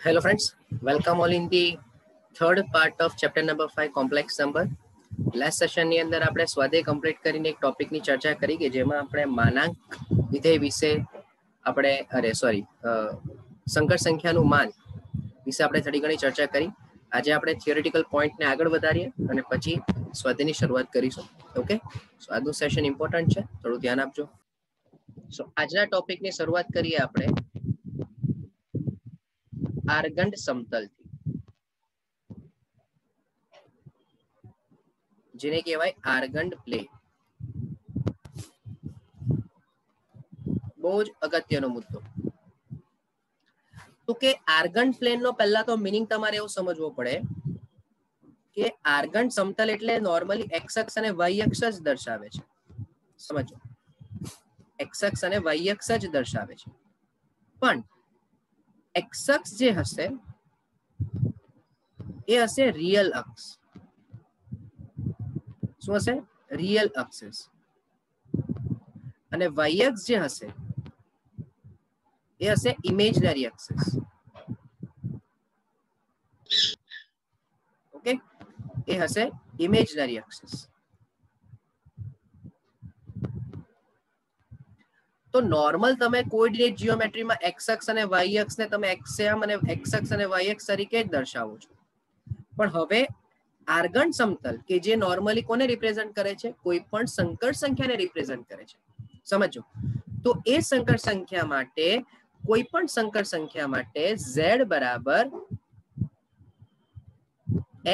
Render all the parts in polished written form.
Hello friends, welcome all in the third part of chapter number 5 complex number. Last સેશનની અંદર આપણે સ્વાધ્યાય complete કરીને એક ટોપિકની ચર્ચા કરી કે જેમાં આપણે માનાંક વિધેય વિશે આપણે સંકર સંખ્યાનું માન વિશે આપણે થોડી ઘણી ચર્ચા કરી. આજે આપણે થિયોરિટિકલ પોઈન્ટને આગળ વધારીએ અને પછી સ્વાધ્યાયની શરૂઆત કરીશું. ઓકે, સો આજનું સેશન ઇમ્પોર્ટન્ટ છે, થોડું ધ્યાન આપજો. સો આજના ટોપિકની શરૂઆત કરીએ આપણે આર્ગંડ સમતલથી, જેને કહેવાય આર્ગંડ પ્લેન. બહુ જ અગત્યનો મુદ્દો. તો કે આર્ગંડ પ્લેન નો પહેલા તો મિનિંગ તમારે એવું સમજવો પડે કે આર્ગંડ સમતલ એટલે નોર્મલી એક્સ અક્ષ અને વાય અક્ષ જ દર્શાવે છે. સમજો, એક્સ અક્ષ અને વાય અક્ષ જ દર્શાવે છે, પણ એક્સ અક્ષ જે હશે એ હશે રિયલ અક્ષ. શું હશે? રિયલ અક્ષ. અને વાય અક્ષ જે હશે એ હશે ઇમેજનરી એક્સિસ. ઓકે, એ હશે ઇમેજનરી એક્સિસ. તો નોર્મલ તમે કોઓર્ડિનેટ જીઓમેટ્રીમાં એક્સ અક્ષ અને વાય અક્ષને તમે એક્સએમ અને એક્સ અક્ષ અને વાય અક્ષ તરીકે જ દર્શાવો છો, પણ હવે આર્ગંડ સમતલ કે જે નોર્મલી કોને રિપ્રેઝન્ટ કરે છે? કોઈ પણ સંકર સંખ્યાને રિપ્રેઝન્ટ કરે છે. સમજો, તો એ સંકર સંખ્યા માટે કોઈ પણ સંકર સંખ્યા માટે z બરાબર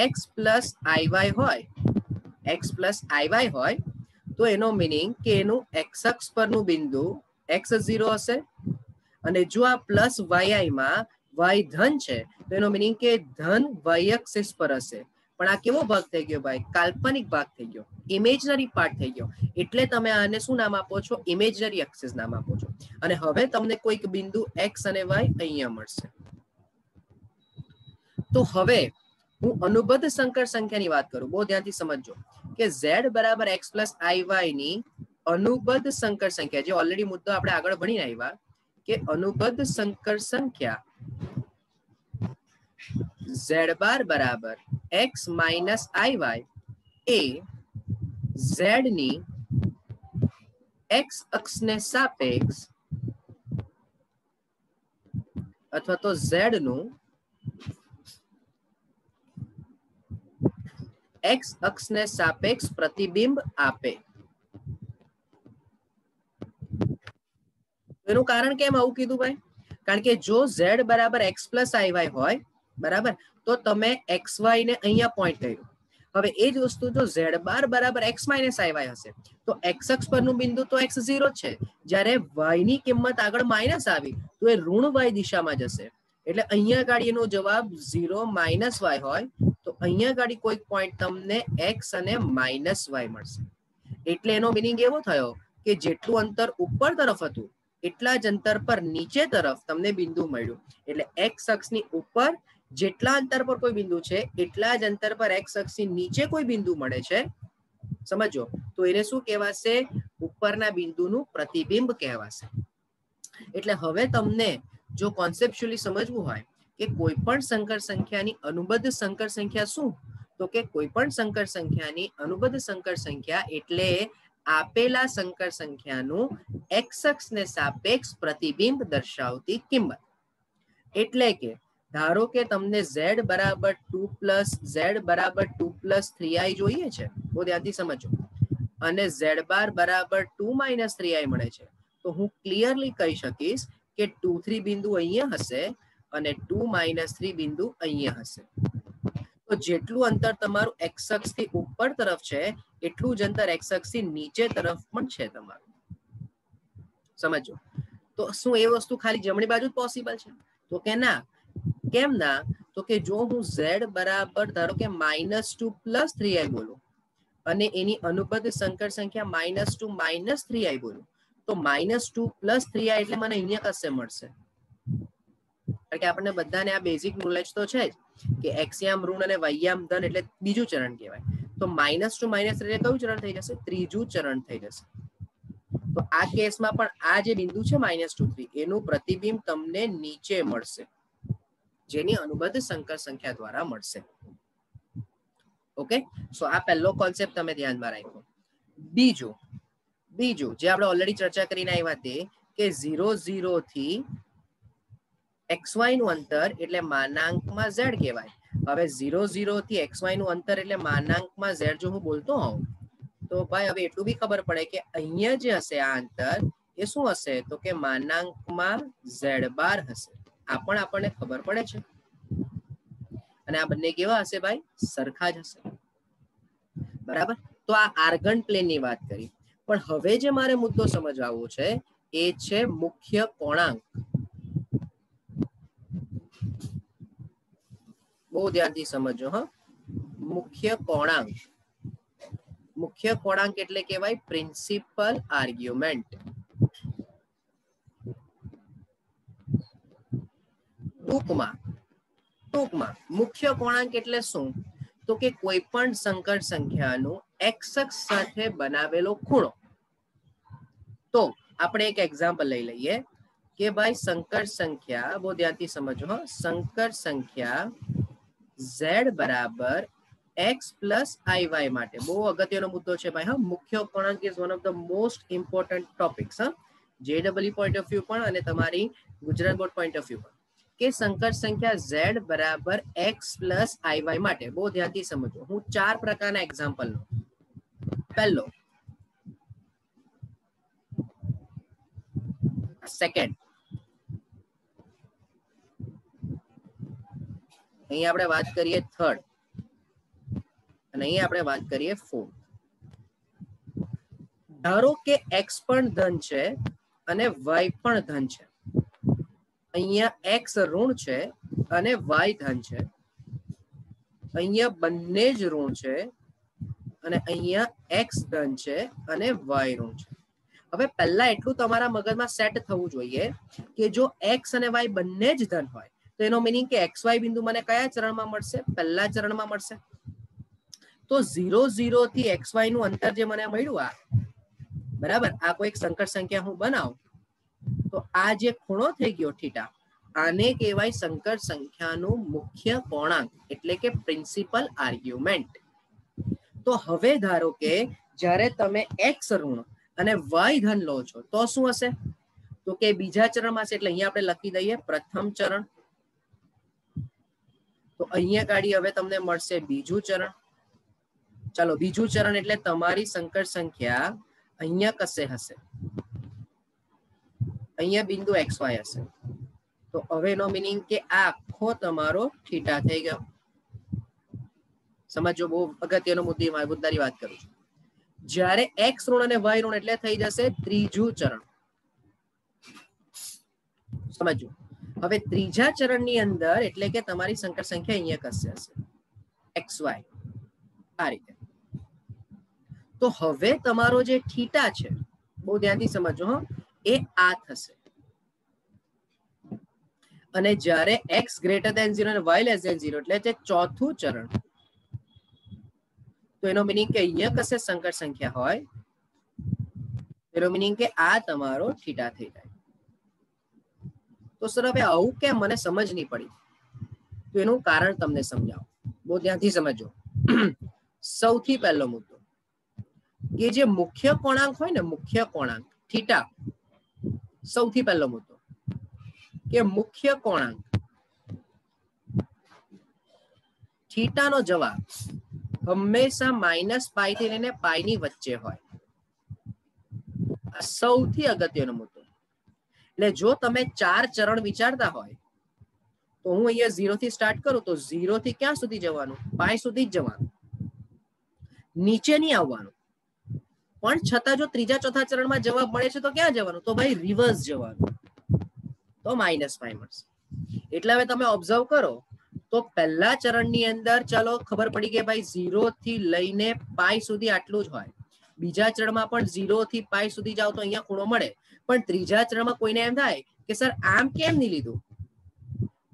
x પ્લસ આઈ હોય, x પ્લસ આઈ હોય તો એનો મિનિંગ કે એનું એક્સ અક્ષ પરનું બિંદુ x0 હશે, અને જો આ પ્લસ વાય માં y ધન છે તો એનો મિનિંગ કે ધન y એક્સિસ પર હશે. પણ આ કેવો ભાગ થઈ ગયો ભાઈ? કાલ્પનિક ભાગ થઈ ગયો, ઇમેજનરી પાર્ટ થઈ ગયો. એટલે તમે આને શું નામ આપો છો? ઇમેજનરી એક્સિસ નામ આપો છો. અને હવે તમને કોઈક બિંદુ x અને y અહીંયા મળશે. તો હવે હું અનુબદ્ધ સંકર સંખ્યાની વાત કરું, બહુ ધ્યાનથી સમજજો કે z બરાબર x પ્લસ આઈ ની અનુબદ્ધ સંકર સંખ્યા, જે ઓલરેડી મુદ્દો આપણે આગળ ભણીને આવ્યા કે અનુબદ્ધ સંકર સંખ્યા z બાર બરાબર x માઇનસ આઈ એ z ની x અક્ષને સાપેક્ષ અથવા તો z નું x અક્ષને સાપેક્ષ પ્રતિબિંબ આપે. એનું કારણ કેમ આવું કીધું ભાઈ? કારણ કે જો z બરાબર x પ્લસ આઈ હોય બરાબર, તો તમે xy ને અહીંયા પોઈન્ટ કર્યું. હવે એ જ વસ્તુ જો z બાર બરાબર x માઇનસ આઈ હશે તો x અક્ષ પરનું બિંદુ તો x0 છે. જ્યારે y ની કિંમત આગળ માઇનસ આવી તો એ ઋણ y દિશામાં જશે. એટલે અહીંયા ગાડીનો જવાબ 0 માઇનસ y હોય તો અહીંયા ગાડી કોઈક પોઈન્ટ તમને x અને માઇનસ y મળશે. એટલે એનો મિનિંગ એવો થયો કે જેટલું અંતર ઉપર તરફ હતું એટલા જ અંતર પર નીચે તરફ તમને બિંદુ મળ્યું. એટલે x અક્ષની ઉપર જેટલા અંતર પર કોઈ બિંદુ છે એટલા જ અંતર પર x અક્ષની નીચે કોઈ બિંદુ મળે છે. સમજો, તો એને શું કહેવાશે? ઉપરના બિંદુનું પ્રતિબિંબ કહેવાશે. એટલે હવે તમને જો કોન્સેપ્ચ્યુઅલી સમજવું હોય કે કોઈ પણ સંકર સંખ્યાની અનુબદ્ધ સંકર સંખ્યા શું, તો કે કોઈ પણ સંકર સંખ્યાની અનુબદ્ધ સંકર સંખ્યા એટલે આપેલા સંકર સંખ્યાનું એક્સ અક્ષને સાપેક્ષ પ્રતિબિંબ દર્શાવતી કિંમત. એટલે કે ધારો કે તમને z બરાબર 2 પ્લસ 3i જોઈએ છે, બહુ ધ્યાનથી સમજો, અને z બાર બરાબર 2 માઇનસ 3i મળે છે, તો હું ક્લિયરલી કહી શકીશ કે 2 3 બિંદુ અહીંયા હશે અને 2 માઇનસ 3 બિંદુ અહીંયા હશે. તો જેટલું અંતર તમારું એક્સ અક્ષથી ઉપર તરફ છે એટલું જ અંતર એક્સ અક્ષથી નીચે તરફ પણ છે તમારું. સમજો, તો શું એ વસ્તુ ખાલી જમણી બાજુ જ પોસિબલ છે? તો કે ના. કેમ ના? તો કે જો હું z બરાબર ધારો કે -2 પ્લસ 3i બોલું અને એની અનુબદ્ધ સંકર સંખ્યા -2 માઇનસ 3i બોલું, તો -2 પ્લસ 3i એટલે મને અહીંયા કશે મળશે. કારણ કે આપણને બધાને આ બેઝિક નોલેજ તો છે જ કે એક્સયામ ઋણ અને વાયયામ ધન એટલે બીજું ચરણ કહેવાય. તો -2 માઇનસ 3 કયું ચરણ થઈ જશે? ત્રીજું ચરણ થઈ જશે. તો આ કેસમાં પણ આ જે બિંદુ છે -2 3 એનું પ્રતિબિંબ તમને નીચે મળશે. જેની અનુબદ્ધ સંકર સંખ્યા દ્વારા મળશે. ઓકે, સો આ પહેલો કોન્સેપ્ટ તમે ધ્યાનમાં રાખો. બીજું જે આપણે ઓલરેડી ચર્ચા કરીને આવ્યા તે કે 0 0 થી xy નું અંતર એટલે માનાંકમાં z કહેવાય. હવે 0 0 થી xy નું અંતર એટલે માનાંકમાં z જો હું બોલતો હોઉં તો ભાઈ હવે એટલું બી ખબર પડે કે અહીંયા જે હશે આ અંતર એ શું હશે તો કે માનાંકમાં z બાર હશે. આ પણ આપણને ખબર પડે છે. અને આ બંને કેવા હશે ભાઈ? સરખા જ હશે. બરાબર. તો આ આર્ગન પ્લેન ની વાત કરી. પણ હવે જે મારે મુદ્દો સમજવાનો છે એ છે મુખ્ય કોણાંક. બહુ ધ્યાનથી સમજો. હા, મુખ્ય કોણાંક. મુખ્ય કોણાંક એટલે કહેવાય પ્રિન્સિપલ આર્ગ્યુમેન્ટ. ટૂંકમાં મુખ્ય કોણાંક એટલે શું તો કે કોઈ પણ સંકર સંખ્યાનું એક્સ અક્ષ સાથે બનાવેલો ખૂણો. તો આપણે એક એક્ઝામ્પલ લઈ લઈએ કે ભાઈ સંકર સંખ્યા, બહુ ધ્યાનથી સમજો, સંકર સંખ્યા z બરાબર x પ્લસ iy માટે બહુ અગત્યનો મુદ્દો છે ભાઈ. હા, મુખ્ય કોણાંક is one of the most important topics. હા, JEE પોઈન્ટ ઓફ વ્યૂ પણ અને તમારી Gujarat board point of view પણ કે સંકર સંખ્યા z બરાબર x પ્લસ iy માટે બહુ ધ્યાનથી સમજો. હું 4 પ્રકારના એક્ઝામ્પલ લઉં. પહેલો, સેકન્ડ, અહીં આપણે વાત કરીએ થર્ડ, અને અહીં આપણે વાત કરીએ ફોર્થ. ધારો કે x પણ ધન છે અને y પણ ધન છે. અહીંયા x ઋણ છે અને y ધન છે. અહીંયા બંને જ ઋણ છે અને અહીંયા x ધન છે અને y ઋણ છે. હવે પહેલા એટલું તમારા મગજમાં સેટ થવું જોઈએ કે જો x અને y બંને જ ધન હોય તો એનો મીનિંગ કે xy બિંદુ મને કયા ચરણમાં મળશે? પહેલા ચરણમાં મળશે. તો 0 0 થી xy નું અંતર જે મને મળ્યું આ બરાબર, આ કોઈ સંકર સંખ્યા હું બનાવું તો આ જે ખૂણો થઈ ગયો થીટા, આને કહેવાય સંકર સંખ્યાનું મુખ્ય કોણાંક એટલે કે પ્રિન્સિપલ આર્ગ્યુમેન્ટ. તો હવે ધારો કે જ્યારે તમે x ઋણ અને y ધન લો છો તો શું હશે તો કે બીજા ચરણમાં છે. એટલે અહીંયા આપણે લખી દઈએ પ્રથમ ચરણ. તો અહીંયા કાઢી હવે તમને મળશે બીજું ચરણ. ચાલો, બીજું ચરણ એટલે તમારી સંકર સંખ્યા અહીંયા કશે હશે, અહીંયા બિંદુ xy હશે. તો હવે એનો મીનિંગ કે આ આખો તમારો થીટા થઈ ગયો. સમજો, બહુ અગત્યનો મુદ્દાની વાત કરું છું. જ્યારે x ઋણ અને y ઋણ એટલે થઈ જશે ત્રીજું ચરણ. સમજો, હવે ત્રીજા ચરણની અંદર એટલે કે તમારી સંકર સંખ્યા અહીંયા કશે હશે xy આ રીતે. તો હવે તમારો જે થીટા છે, બહુ ધ્યાનથી સમજો, એ આ થશે. અને જ્યારે x ગ્રેટર ધેન 0 અને y લેસ ધેન 0 એટલે જે ચોથું ચરણ, તો એનો મીનિંગ કે અહીંયા કશે સંકર સંખ્યા હોય, એનો મીનિંગ કે આ તમારો થીટા થઈ જાય. તો સર હવે આવું કેમ, મને સમજ નહીં પડી. તો એનું કારણ તમને સમજાવો, બહુ ધ્યાનથી સમજો. સૌથી પહેલો મુદ્દો કે જે મુખ્ય કોણાંક હોય ને, મુખ્ય કોણાંક થીટા, સૌથી પહેલો મુદ્દો કે મુખ્ય કોણાંક થીટાનો જવાબ હંમેશા -π થી લઈને π ની વચ્ચે હોય. આ સૌથી અગત્યનો મુદ્દો. એટલે જો તમે 4 ચરણ વિચારતા હોય તો હું અહીંયા 0 થી સ્ટાર્ટ કરું તો 0 થી ક્યાં સુધી જવાનું? π સુધી જ જવાનું, નીચે નહીં આવવાનું. પણ છતાં જો ત્રીજા ચોથા ચરણમાં જવાબ મળે છે તો ક્યાં જવાનું? તો ભાઈ રિવર્સ જવાનું, તો -π મળશે. એટલે હવે તમે ઓબ્ઝર્વ કરો તો પહેલા ચરણની અંદર ચાલો ખબર પડી કે ભાઈ 0 થી લઈને π સુધી આટલું જ હોય. બીજા ચરણમાં પણ 0 થી π સુધી જાવ તો અહીંયા ખૂણો મળે. પણ ત્રીજા ચરણમાં કોઈને એમ થાય કે સર આમ કેમ નહીં લીધું?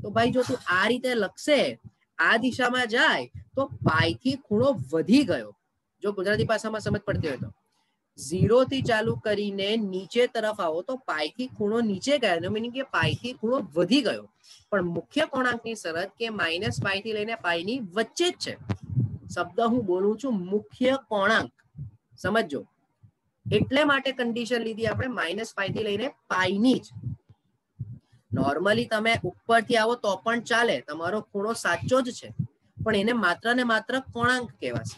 તો ભાઈ જો તું આ રીતે લખશે, આ દિશામાં જાય તો π થી ખૂણો વધી ગયો. જો ગુજરાતી ભાષામાં સમજ પડતી હોય તો 0 થી ચાલુ કરીને નીચે તરફ આવો તો પાઈ થી ખૂણો નીચે ગયો, મીનિંગ કે પાઈ થી ખૂણો વધી ગયો, પણ મુખ્ય કોણાંકની શરત કે માઇનસ પાઈ થી લઈને પાઈ ની વચ્ચે જ છે. શબ્દ હું બોલું છું મુખ્ય કોણાંક, સમજો. એટલે માટે કન્ડિશન લીધી આપણે માઇનસ પાઈ થી લઈને પાઈ ની જ. નોર્મલી તમે ઉપરથી આવો તો પણ ચાલે, તમારો ખૂણો સાચો જ છે, પણ એને માત્ર ને માત્ર કોણાંક કહેવાશે.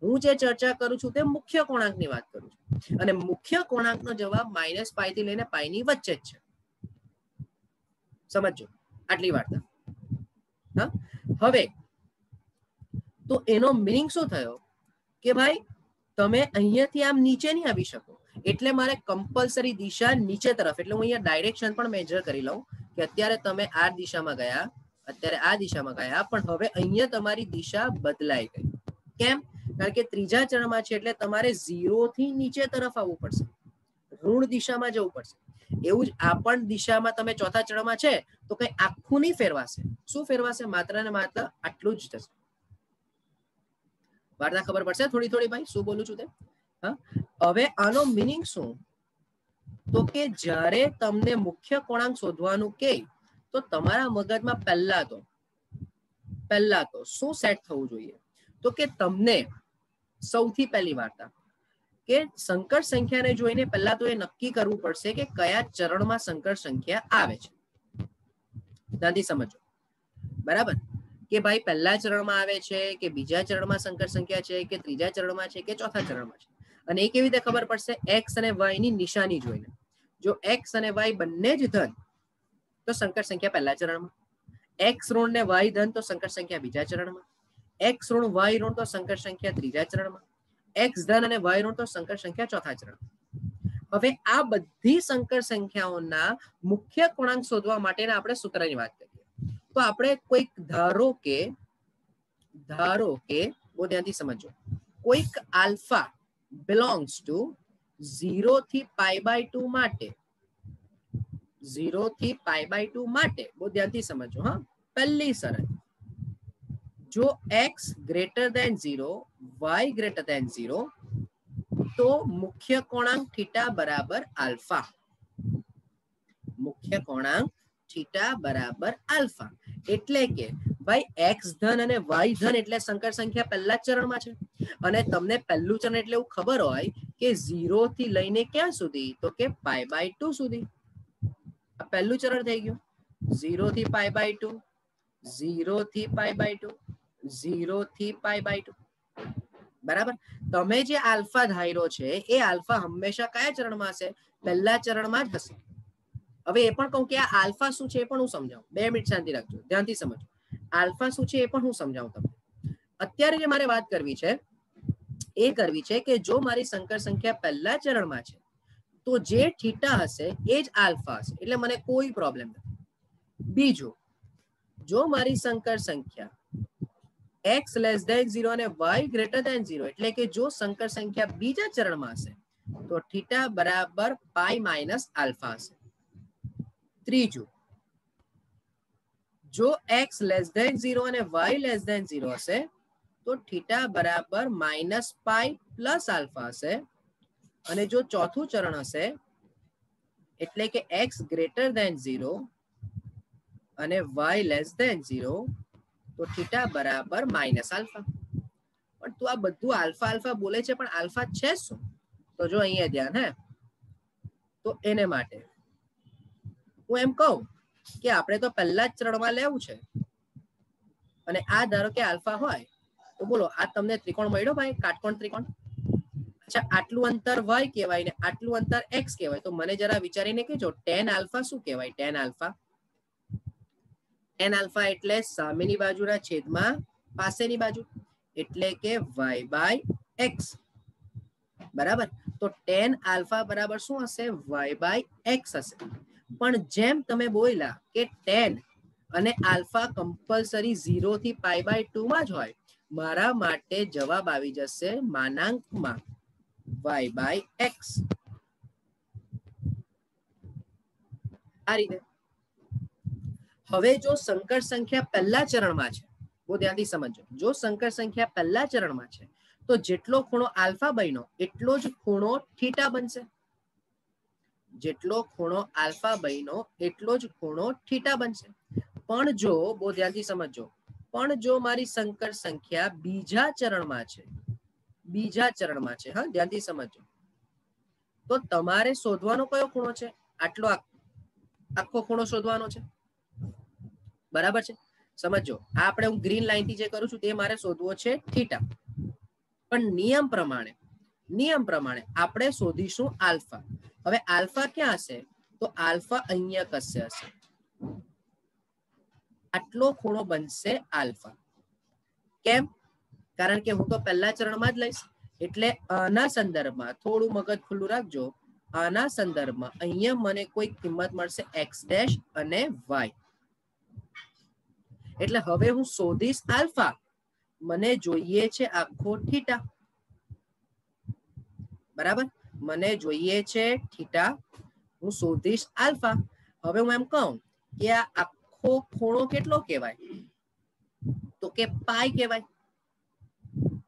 હું જે ચર્ચા કરું છું તે મુખ્ય કોણાંકની વાત કરું છું, અને મુખ્ય કોણાંકનો જવાબ માઇનસ પાઈ થી લઈને પાઈ ની વચ્ચે જ છે. સમજો આટલી વાર્તા. હા, હવે તો એનો મીનિંગ શું થયો કે ભાઈ તમે અહીંયાથી આમ નીચે નહીં આવી શકો, એટલે મારે કમ્પલસરી દિશા નીચે તરફ, એટલે હું અહીંયા ડાયરેક્શન પણ મેજર કરી લઉં કે અત્યારે તમે આ દિશામાં ગયા, અત્યારે આ દિશામાં ગયા, પણ હવે અહીંયા તમારી દિશા બદલાઈ ગઈ. કેમ? કારણ કે ત્રીજા ચરણમાં છે એટલે તમારે 0 થી નીચે તરફ આવવું પડશે, ઋણ દિશામાં જવું પડશે. એવું જ આ પણ દિશામાં તમે ચોથા ચરણમાં છે તો કઈ આખું નહીં ફેરવાશે. શું ફેરવાશે? માત્ર ને માત્ર આટલું જ થશે. વાર્તા ખબર પડશે થોડી થોડી ભાઈ શું બોલું છું તે? હા, હવે આનો મીનિંગ શું? તો કે જ્યારે તમને મુખ્ય કોણાંક શોધવાનું કે તો તમારા મગજમાં પહેલા તો શું સેટ થવું જોઈએ? તો કે તમને સૌથી પહેલી વાર્તા કે સંકર સંખ્યાને જોઈને પહેલા તો એ નક્કી કરવું પડશે કે કયા ચરણમાં સંકર સંખ્યા આવે છે. ધ્યાનથી સમજો, બરાબર? કે ભાઈ પહેલા ચરણમાં આવે છે કે બીજા ચરણમાં સંકર સંખ્યા છે કે ત્રીજા ચરણમાં છે કે ચોથા ચરણમાં છે. અને એ કેવી રીતે ખબર પડશે? એક્સ અને વાય ની નિશાની જોઈને. જો એક્સ અને વાય બંને જ ધન તો સંકર સંખ્યા પહેલા ચરણમાં, એક્સ ઋણ ને વાય ધન તો સંકર સંખ્યા બીજા ચરણમાં, એક્સ ઋણ વાય ઋણ તો સંકર સંખ્યા ત્રીજા ચરણમાં, એક્સ ધન અને વાય ઋણ તો સંકર સંખ્યા ચોથા ચરણમાં. હવે આ બધી સંકર સંખ્યાઓના મુખ્ય કોણાંક શોધવા માટેના આપણે સૂત્રની વાત કરીએ. તો આપણે કોઈક ધારો કે બહુ ધ્યાનથી સમજો, કોઈક આલ્ફા belongs to 0 થી પાઈ બાય 2 માટે, 0 થી પાઈ બાય 2 માટે બહુ ધ્યાનથી સમજો. હા, પહેલી શરત, જો x greater than 0 y greater than 0 તો મુખ્ય કોણાંક થીટા બરાબર આલ્ફા. મુખ્ય કોણાંક થીટા બરાબર આલ્ફા. એટલે કે ભાઈ એક્સ ધન અને વાય ધન એટલે સંકર સંખ્યા પહેલા ચરણમાં છે, અને તમને પહેલું ચરણ એટલે એવું ખબર હોય કે 0 થી લઈને ક્યાં સુધી? તો કે પાઈ બાય 2 સુધી. આ પહેલું ચરણ થઈ ગયું. 0 થી પાઈ બાય 2, 0 થી પાઈ બાય 2, 0 થી પાઈ બાય 2. બરાબર? તમે જે આલ્ફા ધાર્યો છે એ આલ્ફા હંમેશા કયા ચરણમાં હશે? પહેલા ચરણમાં જ હશે. હવે એ પણ કહું કે આ આલ્ફા શું છે એ પણ હું સમજાવું. 2 મિનિટ શાંતિ રાખજો, ધ્યાનથી સમજો. આલ્ફા શું છે એ પણ હું સમજાવું તમને. અત્યારે જે મારે વાત કરવી છે એ કરવી છે કે જો મારી સંકર સંખ્યા પહેલા ચરણમાં છે તો જે થીટા હશે એ જ આલ્ફા હશે, એટલે મને કોઈ પ્રોબ્લેમ નથી. બીજું, જો મારી સંકર સંખ્યા x લેસ ધેન 0 અને y ગ્રેટર ધેન 0 એટલે કે જો સંકર સંખ્યા બીજા ચરણમાં હશે તો થીટા બરાબર પાઈ માઇનસ આલ્ફા હશે. ત્રીજું, જો x લેસ ધેન 0 અને y લેસ ધેન 0 હશે તો થીટા બરાબર માઇનસ પાઈ પ્લસ આલ્ફા હશે. અને જો ચોથું ચરણ હશે એટલે કે x ગ્રેટર ધેન 0 અને y લેસ ધેન 0 તો થીટા બરાબર માઇનસ આલ્ફા. પણ તું આ બધું આલ્ફા આલ્ફા બોલે છે, પણ આલ્ફા છે શું? તો જો અહીંયા ધ્યાન, હે, તો એને માટે હું એમ કહું કે આપણે તો પહેલા જ ચરણમાં લેવું છે, અને આ ધારો કે આલ્ફા હોય તો બોલો આ તમને ત્રિકોણ મળ્યો ભાઈ, કાટકોણ ત્રિકોણ. અચ્છા, આટલું અંતર y કહેવાય ને આટલું અંતર x કહેવાય, તો મને જરા વિચારીને કહેજો tan આલ્ફા શું કહેવાય? tan આલ્ફા, tan આલ્ફા એટલે સામેની બાજુના છેદમાં પાસેની બાજુ, એટલે કે y બાય x. બરાબર? તો tan આલ્ફા બરાબર શું હશે? y બાય x હશે. પણ જેમ તમે બોલ્યા કે tan અને આલ્ફા કમ્પલસરી 0 થી પાઈ બાય 2 માં જ હોય, મારા માટે જવાબ આવી જશે માનાંકમાં y બાય x. આ રીતે. હવે જો સંકર સંખ્યા પહેલા ચરણમાં છે, બહુ ધ્યાનથી સમજો, જો સંકર સંખ્યા પહેલા ચરણમાં છે તો જેટલો ખૂણો આલ્ફા બન્યો એટલો જ ખૂણો થીટા બનશે. જેટલો ખૂણો આલ્ફા બન્યો એટલો જ ખૂણો થીટા બનશે. પણ જો બહુ ધ્યાનથી સમજજો, પણ જો મારી સંકર સંખ્યા બીજા ચરણમાં છે, બીજા ચરણમાં છે, હા ધ્યાનથી સમજજો, તો તમારે શોધવાનો કયો ખૂણો છે? આટલો આખો ખૂણો શોધવાનો છે. બરાબર છે? સમજો આ આપણે હું ગ્રીન લાઈન થી જે કરું છું તે મારે શોધવો છે થીટા. પણ નિયમ પ્રમાણે આપણે શોધીશું આલ્ફા. હવે આલ્ફા ક્યાં હશે? તો આલ્ફા અહીંયા કશે હશે. આટલો ખૂણો બનશે આલ્ફા. કેમ? કારણ કે હું તો પહેલા ચરણમાં જ લઈશ. એટલે આના સંદર્ભમાં થોડું મગજ ખુલ્લું રાખજો. આના સંદર્ભમાં અહીંયા મને કોઈ કિંમત મળશે એક્સ ડેશ અને વાય. એટલે હવે હું શોધીશ આલ્ફા. મને જોઈએ છે આખો થીટા. બરાબર? મને જોઈએ છે થીટા. હું શોધીશ આલ્ફા. હવે હું એમ કહું કે આ આખો ખૂણો કેટલો કહેવાય? તો કે પાઈ કહેવાય.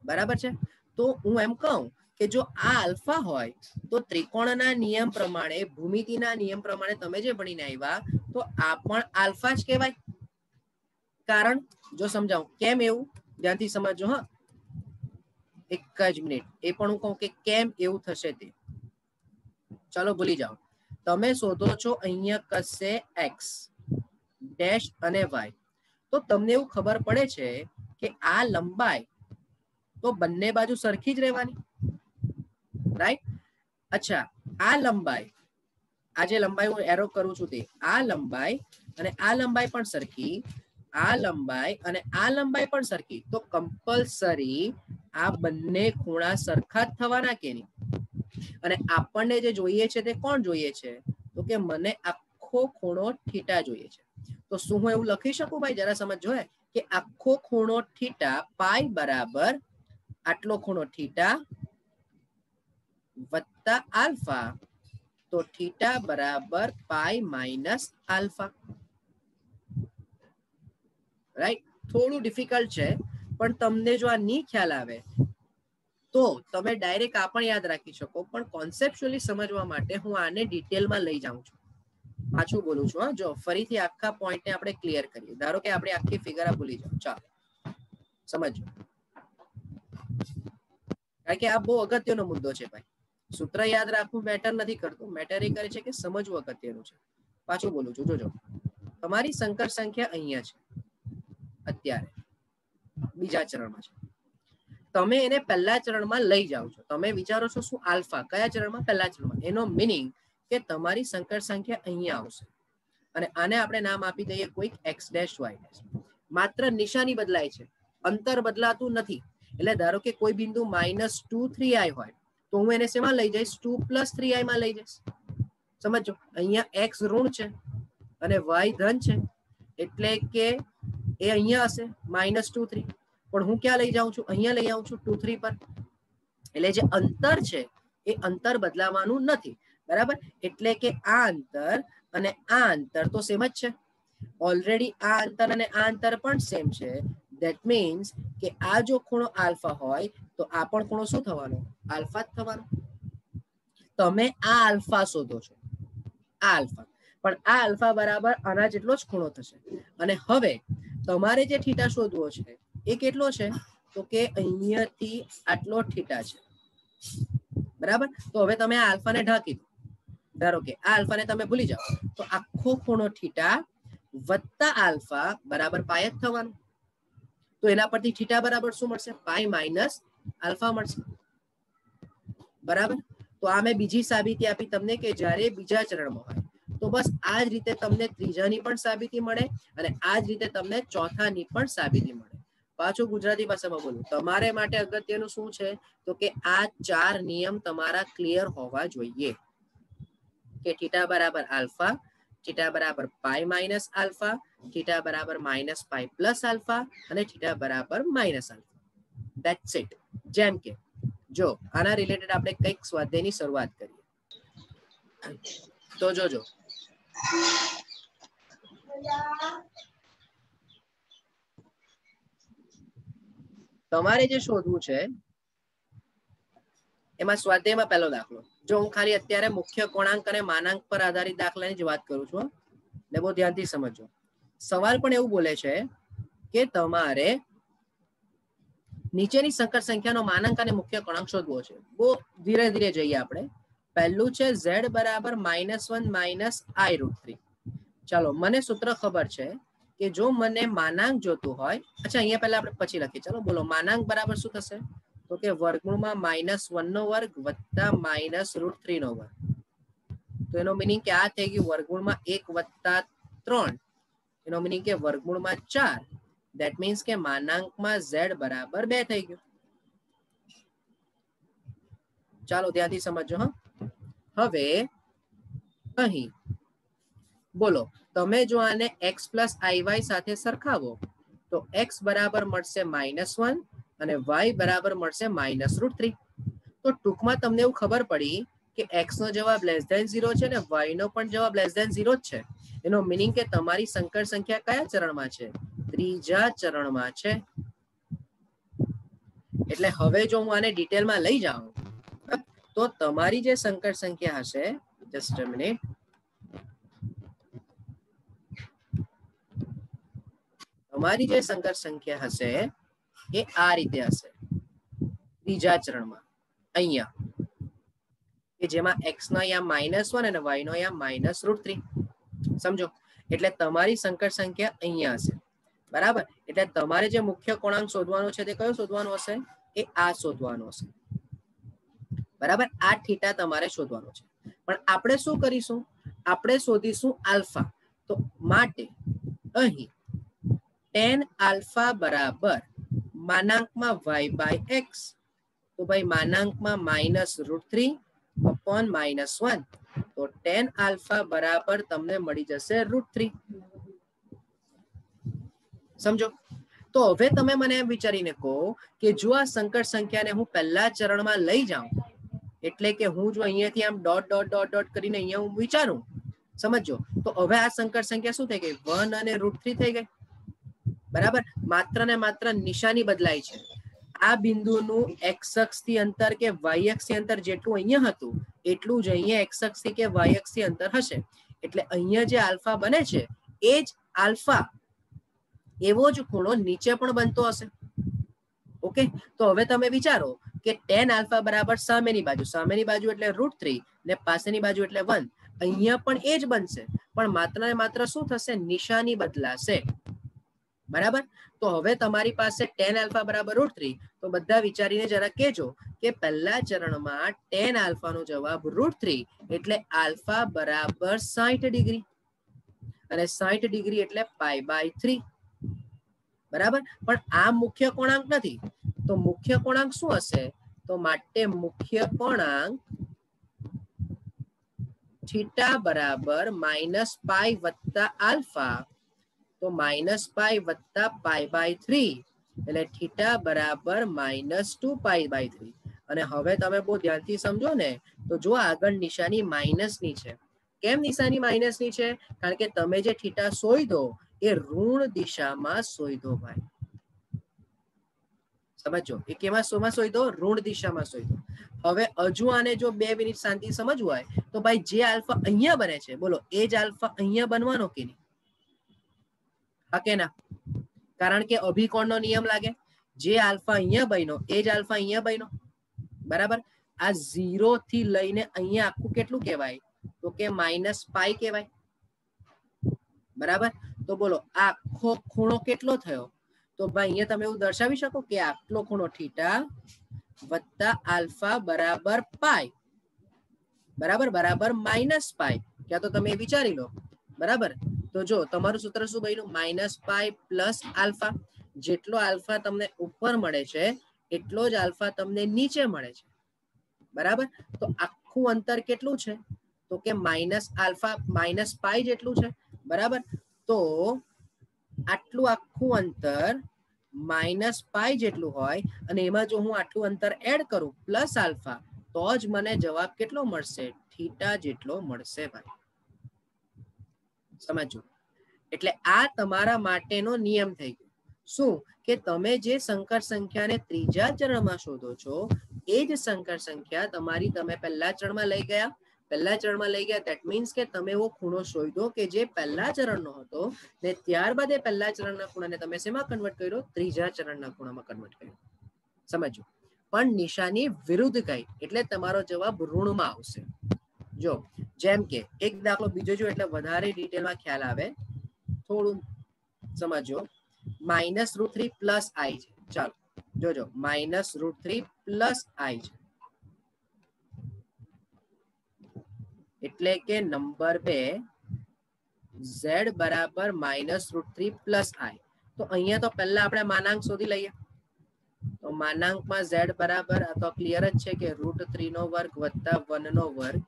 બરાબર છે? તો હું એમ કહું કે જો આ આલ્ફા હોય તો ત્રિકોણના નિયમ પ્રમાણે, ભૂમિતિના નિયમ પ્રમાણે તમે જે ભણીને આવ્યા, તો આ પણ આલ્ફા જ કહેવાય. કારણ જો સમજાવું કેમ એવું ધ્યાનથી સમજજો. હા, એક જ મિનિટ. એ પણ હું કહું કે કેમ એવું થશે તે. ચાલો ભૂલી જાઓ. તમે શોધો છો અહીંયા કશે એક્સ ડેશ અને વાય. તો તમને એવું ખબર પડે છે કે આ લંબાઈ તો બંને બાજુ સરખી જ રહેવાની, રાઈટ? અચ્છા, આ લંબાઈ, આ જે લંબાઈ હું એરો કરું છું તે, આ લંબાઈ અને આ લંબાઈ પણ સરખી, આ લંબાઈ અને આ લંબાઈ પણ સરખી. તો કમ્પલસરી આ બંને ખૂણા સરખા જ થવાના કે નહીં? અને આપણને જે જોઈએ છે તે કોણ જોઈએ છે? તો કે મને આખો ખૂણો થીટા જોઈએ છે. તો શું હું એવું લખી શકું? ભાઈ જરા સમજો કે આખો ખૂણો થીટા પાઈ બરાબર આટલો ખૂણો થીટા વત્તા આલ્ફા. તો થીટા બરાબર પાઈ માઇનસ આલ્ફા. રાઈટ? થોડું ડિફિકલ્ટ છે, પણ તમને જો આ નહીં ખ્યાલ આવે તો તમે ડાયરેક્ટ આ પણ યાદ રાખી શકો. પણ કોન્સેપ્ચ્યુઅલી સમજવા માટે હું આને ડિટેલમાં લઈ જાઉં છું. પાછું બોલું છું. હા, જો ફરીથી આખા પોઈન્ટને આપણે ક્લિયર કરીએ. ધારો કે આપણે આખી ફિગર ભૂલી જાઓ. ચાલો સમજો, કારણ કે આ બહુ અગત્યનો મુદ્દો છે ભાઈ. સૂત્ર યાદ રાખવું મેટર નથી કરતું. મેટર એ કરે છે કે સમજવું અગત્યનું છે. પાછું બોલું છું. જોજો, તમારી સંકર સંખ્યા અહીંયા છે, અત્યારે બીજા ચરણમાં છે. તમે એને પહેલા ચરણમાં લઈ જાઓ છો. તમે વિચારો છો શું આલ્ફા કયા ચરણમાં? પહેલા ચરણમાં. એનો મીનિંગ કે તમારી સંકર સંખ્યા અહીંયા આવશે અને આને આપણે નામ આપી દઈએ કોઈક એક્સ ડેશ વાય ડેશ. માત્ર નિશાની બદલાય છે, અંતર બદલાતું નથી. એટલે ધારો કે કોઈ બિંદુ -2, 3i હોય તો હું એને શેમાં લઈ જઈશ? 2 + 3i માં લઈ જઈશ. સમજો, અહીંયા એક્સ ઋણ છે અને વાય ધન છે, એટલે કે એ અહીંયા હશે -2, 3. પણ હું ક્યાં લઈ જાઉં છું? અહીંયા લઈ આવું છું 2, 3 પર. એટલે જે અંતર છે એ અંતર બદલાવાનું નથી. બરાબર? એટલે કે આ અંતર અને આ અંતર તો સેમ જ છે. ઓલરેડી આ અંતર અને આ અંતર પણ સેમ છે. ધેટ મીન્સ કે આ જો ખૂણો આલ્ફા હોય તો આ પણ ખૂણો શું થવાનો? આલ્ફા જ થવાનો. તમે આ આલ્ફા શોધો છો, આ આલ્ફા, પણ આ આલ્ફા બરાબર આના જેટલો જ ખૂણો થશે. અને હવે તમારે જે થીટા શોધવો છે એ કેટલો છે? તો કે અહીંયાથી આટલો થીટા છે. બરાબર? તો હવે તમે આ આલ્ફાને ઢાંકી દો. ધારો કે આ આલ્ફાને તમે ભૂલી જાઓ તો આખો ખૂણો થીટા વત્તા આલ્ફા બરાબર પાઈ જ થવાનું. તો એના પરથી થીટા બરાબર શું મળશે? પાઈ માઇનસ આલ્ફા મળશે. બરાબર? તો આ મેં બીજી સાબિતી આપી તમને કે જ્યારે બીજા ચરણમાં હોય તો બસ આ જ રીતે તમને ત્રીજાની પણ સાબિતી મળે અને આ જ રીતે તમને ચોથાની પણ સાબિતી મળે. પાછું ગુજરાતી ભાષામાં બોલું, તમારે માટે અગત્યનું શું છે? તો કે આ 4 નિયમ તમારા ક્લિયર હોવા જોઈએ કે થીટા બરાબર આલ્ફા, થીટા બરાબર પાઈ માઇનસ આલ્ફા, થીટા બરાબર માઇનસ પાઈ પ્લસ આલ્ફા અને થીટા બરાબર માઇનસ આલ્ફા. That's it. જેમ કે જો આના રિલેટેડ આપણે કંઈક સ્વાધ્યાયની શરૂઆત કરીએ તો જોજો, તમારે જે શોધવું છે એમાં સ્વાધ્યાયમાં પહેલો દાખલો, જો હું ખાલી અત્યારે મુખ્ય કોણાંક અને માનાંક પર આધારિત દાખલાની જ વાત કરું છું ને બહુ ધ્યાનથી સમજો. સવાલ પણ એવું બોલે છે કે તમારે નીચેની સંકર સંખ્યાનો માનાંક અને મુખ્ય કોણાંક શોધવો છે. બહુ ધીરે ધીરે જઈએ આપણે. પહેલું છે z બરાબર -1 - i√3. ચાલો, મને સૂત્ર ખબર છે કે જો મને માનાંક જોતું હોય, અચ્છા અહીંયા પહેલા આપણે પછી લખીએ. ચાલો બોલો, માનાંક બરાબર શું થશે? તો કે વર્ગમૂળમાં -1 વત્તા -√3. તો એનો મિનિંગ કે આ થઈ ગયું વર્ગમૂળમાં 1 વત્તા 3. એનો મિનિંગ કે વર્ગમૂળમાં 4. ધેટ મીન્સ કે માનાંકમાં z બરાબર 2 થઈ ગયું. ચાલો ધ્યાનથી સમજો. હવે અહીં બોલો, તમે જો આને x પ્લસ iy સાથે સરખાવો તો x બરાબર મળશે -1 અને y બરાબર મળશે -√3. તો ટૂંકમાં તમને એવું ખબર પડી કે x નો જવાબ <0 છે ને y નો પણ જવાબ <0 જ છે. એનો મિનિંગ કે તમારી સંકર સંખ્યા કયા ચરણમાં છે? ત્રીજા ચરણમાં છે. એટલે હવે જો હું આને ડિટેલમાં લઈ જાઉં તો તમારી જે સંકર સંખ્યા હશે, જસ્ટ અ મિનિટ, તમારી જે સંકર સંખ્યા હશે એ આ રીતે હશે ત્રીજા ચરણમાં, અહીંયા કે જેમાં x નો અહીંયા -1 અને y નો અહીંયા -√3. સમજો, એટલે તમારી સંકર સંખ્યા અહીંયા હશે. બરાબર, એટલે તમારે જે મુખ્ય કોણાંક શોધવાનો છે તે કયો શોધવાનો હશે? એ આ શોધવાનો હશે. બરાબર, આ થીટા તમારે શોધવાનો છે. પણ આપણે શું કરીશું? આપણે શોધીશું આલ્ફા. તો માટે અહીં tan આલ્ફા બરાબર માનાંકમાં y/x. તો ભાઈ માનાંકમાં -√3 upon -1. તો tan આલ્ફા બરાબર તમને મળી જશે √3. સમજો. તો હવે તમે મને એમ વિચારીને કહો કે જો આ સંકર સંખ્યાને હું પહેલા ચરણમાં લઈ જાઉં, એટલે કે હું જો અહીંયાથી આમ ડોટ ડોટ ડોટ ડોટ કરીને અહીંયા હું વિચારું, સમજો, તો હવે આ સંકર સંખ્યા શું થઈ ગઈ? 1 અને √3 થઈ ગઈ. બરાબર, માત્ર ને માત્ર નિશાની બદલાય છે. આ બિંદુનું x અક્ષ થી અંતર કે y અક્ષ થી અંતર જેટલું અહીંયા હતું એટલું જ અહીંયા x અક્ષ થી કે y અક્ષ થી અંતર હશે. એટલે અહીંયા જે આલ્ફા બને છે એ જ આલ્ફા એવો જ ખૂણો નીચે પણ બનતો હશે. ઓકે, તો હવે તમે વિચારો કે tan આલ્ફા બરાબર સામેની બાજુ એટલે √3 ને પાસેની બાજુ એટલે 1. અહીંયા પણ એ જ બનશે, પણ માત્ર ને માત્ર શું થશે? નિશાની બદલાશે. બરાબર, તો હવે તમારી પાસે tan આલ્ફા બરાબર √3. તો બધા વિચારીને જરા કહેજો કે પહેલા ચરણમાં tan આલ્ફા નો જવાબ √3 એટલે આલ્ફા બરાબર 60 ડિગ્રી અને 60 ડિગ્રી એટલે π/3. બરાબર, પણ આ મુખ્ય કોણાંક નથી. તો મુખ્ય કોણાંક શું હશે? તો માટે મુખ્ય કોણાંક થીટા બરાબર -π વત્તા આલ્ફા. તો -π વત્તા π/3 એટલે થીટા બરાબર -2π/3. અને હવે તમે બહુ ધ્યાનથી સમજો ને, તો જો આગળ નિશાની માઇનસની છે. કેમ નિશાની માઇનસની છે? કારણ કે તમે જે થીટા શોધો એ ઋણ દિશામાં શોધો ભાઈ. સમજો, એ કેમાં શોધો? ઋણ દિશામાં શોધો. હવે હજુ આને જો 2 મિનિટ શાંતિ સમજવું હોય તો ભાઈ જે આલ્ફા અહીંયા બને છે, બોલો, એ જ આલ્ફા અહીંયા બનવાનો કે નહીં? હા કે ના? કારણ કે અભિકોણનો નિયમ લાગે. જે આલ્ફા અહીંયા બન્યો એ જ આલ્ફા અહીંયા બન્યો. બરાબર, આ 0 થી લઈને અહીંયા આખું કેટલું કહેવાય? તો કે -π કહેવાય. બરાબર, તો બોલો આખો ખૂણો કેટલો થયો? તો ભાઈ અહીંયા તમે એવું દર્શાવી શકો કે આટલો ખૂણો થીટા વત્તા આલ્ફા બરાબર પાઈ બરાબર -π. ક્યાં તો તમે વિચારી લો. બરાબર, તો જો તમારું સૂત્ર શું બન્યું? -π પ્લસ આલ્ફા. જેટલો આલ્ફા તમને ઉપર મળે છે એટલો જ આલ્ફા તમને નીચે મળે છે. બરાબર, તો આખું અંતર કેટલું છે? તો કે -π જેટલું છે. બરાબર, તો આટલું આખું અંતર -π જેટલું હોય અને એમાં જો હું આટલું અંતર એડ કરું પ્લસ આલ્ફા, તો જ મને જવાબ કેટલો મળશે? થીટા જેટલો મળશે ભાઈ. સમજો, એટલે આ તમારા માટેનો નિયમ થઈ ગયો. શું કે તમે જે સંકર સંખ્યાને ત્રીજા ચરણમાં શોધો છો એ જ સંકર સંખ્યા તમારી તમે પહેલા ચરણમાં લઈ ગયા, that means કે તમે એવો ખૂણો શોધો કે જે પહેલા ચરણનો હતો ને ત્યારબાદ એ પહેલા ચરણના ખૂણાને તમે શેમાં કન્વર્ટ કર્યો? ત્રીજા ચરણના ખૂણામાં કન્વર્ટ કર્યો. સમજો. પણ નિશાની વિરુદ્ધ ગઈ એટલે તમારો જવાબ ઋણમાં આવશે. જો જેમ કે એક દાખલો બીજો જો એટલે વધારે ડિટેલમાં ખ્યાલ આવે, થોડું સમજો. -√3 પ્લસ i છે. ચાલો જોજો, -√3 પ્લસ i છે એટલે કે નંબર 2 z બરાબર -√3 પ્લસ i. તો અહીંયા તો પહેલા આપણે માનાંક શોધી લઈએ. તો માનાંકમાં z બરાબર, આ તો ક્લિયર જ છે કે √3 નો વર્ગ વત્તા 1 નો વર્ગ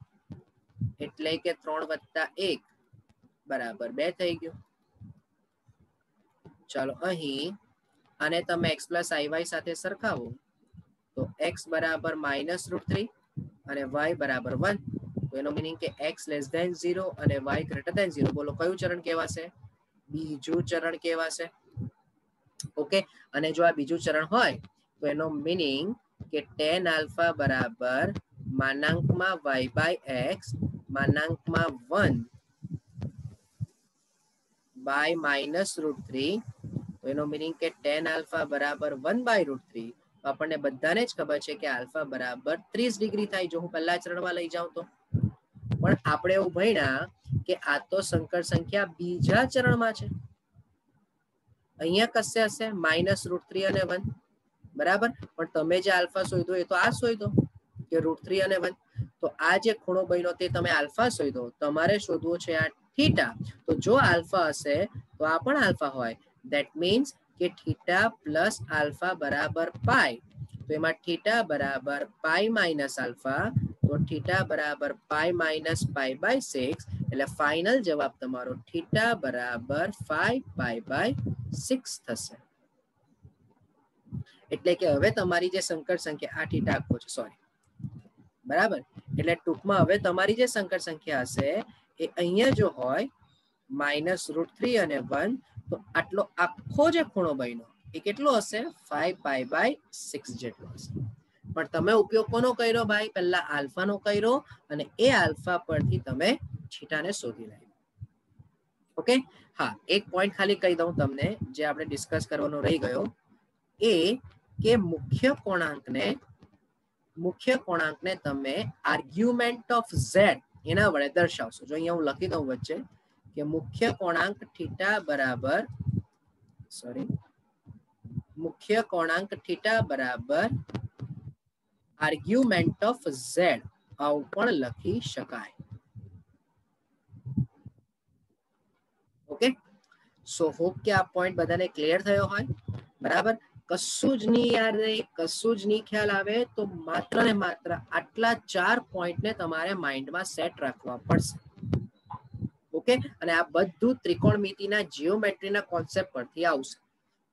એટલે કે 3 વત્તા 1 બરાબર 2 થઈ ગયું. ચાલો અહીં આને તમે x પ્લસ iy સાથે સરખાવો તો x બરાબર -√3 અને y બરાબર 1. તો એનો મીનિંગ કે x લેસ ધેન 0 અને y ગ્રેટર ધેન 0. બોલો કયું ચરણ કહેવાશે? બીજું ચરણ કહેવાશે. ઓકે, અને જો આ બીજું ચરણ હોય તો એનો મીનિંગ કે tan આલ્ફા બરાબર માનાંકમાં y બાય x માનાંકમાં 1 બાય -√3. તો એનો મીનિંગ કે tan આલ્ફા બરાબર 1/√3. આપણને બધાને જ ખબર છે કે આલ્ફા બરાબર 30 ડિગ્રી થાય જો હું પહેલા ચરણમાં લઈ જાઉં તો. પણ આપણે એવું ભણ્યા કે આ તો સંકર સંખ્યા બીજા ચરણમાં છે. અહીંયા કશે હશે -√3 અને 1 બરાબર, પણ તમે જે આલ્ફા શોધ્યો એ તો આ શોધ્યો કે √3 અને 1. તો આ જે ખૂણો બન્યો તે તમે આલ્ફા શોધ્યો, તમારે શોધવો છે આ થીટા. તો જો આલ્ફા હશે તો આ પણ આલ્ફા હોય. ધેટ મીન્સ કે થીટા પ્લસ આલ્ફા બરાબર પાઈ. તો એમાં થીટા બરાબર પાઈ માઇનસ આલ્ફા, તો થીટા બરાબર પાઈ માઇનસ પાઈ બાય 6. એટલે ફાઇનલ જવાબ તમારો થીટા બરાબર 5 પાઈ બાય 6 થશે. એટલે કે હવે તમારી જે સંકર સંખ્યા આ થીટા આખો છે, સોરી, બરાબર. એટલે ટૂંકમાં હવે તમારી જે સંકર સંખ્યા હશે એ અહીંયા જો હોય -√3 અને 1, તો આટલો આખો જે ખૂણો બન્યો એ કેટલો હશે? 5 પાઈ બાય 6 જેટલો હશે. પણ તમે ઉપયોગ કોનો કર્યો ભાઈ? પહેલા આલ્ફાનો કર્યો અને એ આલ્ફા પરથી તમે થીટાને શોધી લાવ્યા. ઓકે, હા, એક પોઈન્ટ ખાલી કહી દઉં તમને જે આપણે ડિસ્કસ કરવાનો રહી ગયો, એ કે મુખ્ય કોણાંકને તમે આર્ગ્યુમેન્ટ ઓફ z એના વડે દર્શાવશો. જો અહીંયા હું લખી દઉં વચ્ચે કે મુખ્ય કોણાંક થીટા બરાબર આર્ગ્યુમેન્ટ ઓફ z, આવું પણ લખી શકાય. ઓકે, સો હોપ કે આ પોઈન્ટ બધાને ક્લિયર થયો હોય. બરાબર, કશું જ નહીં યાદ રહે, કશું જ નહીં ખ્યાલ આવે તો માત્ર ને માત્ર આટલા 4 પોઈન્ટને તમારે માઇન્ડમાં સેટ રાખવા પડશે. ઓકે, અને આ બધું ત્રિકોણમિતિના જીઓમેટ્રીના કોન્સેપ્ટ પરથી આવશે.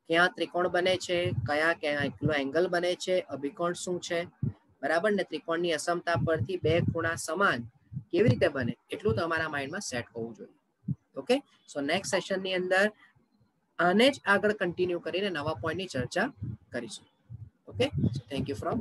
ક્યાં ત્રિકોણ બને છે, કયા કેટલો એંગલ બને છે, અભિકોણ શું છે, બરાબર ને ત્રિકોણની અસમતા પરથી બે ખૂણા સમાન કેવી રીતે બને એટલું તમારા માઇન્ડમાં સેટ હોવું જોઈએ. ઓકે, સો નેક્સ્ટ સેશનની અંદર આને જ આગળ કન્ટિન્યુ કરીને નવા પોઈન્ટની ચર્ચા કરીશું. Okay, thank you from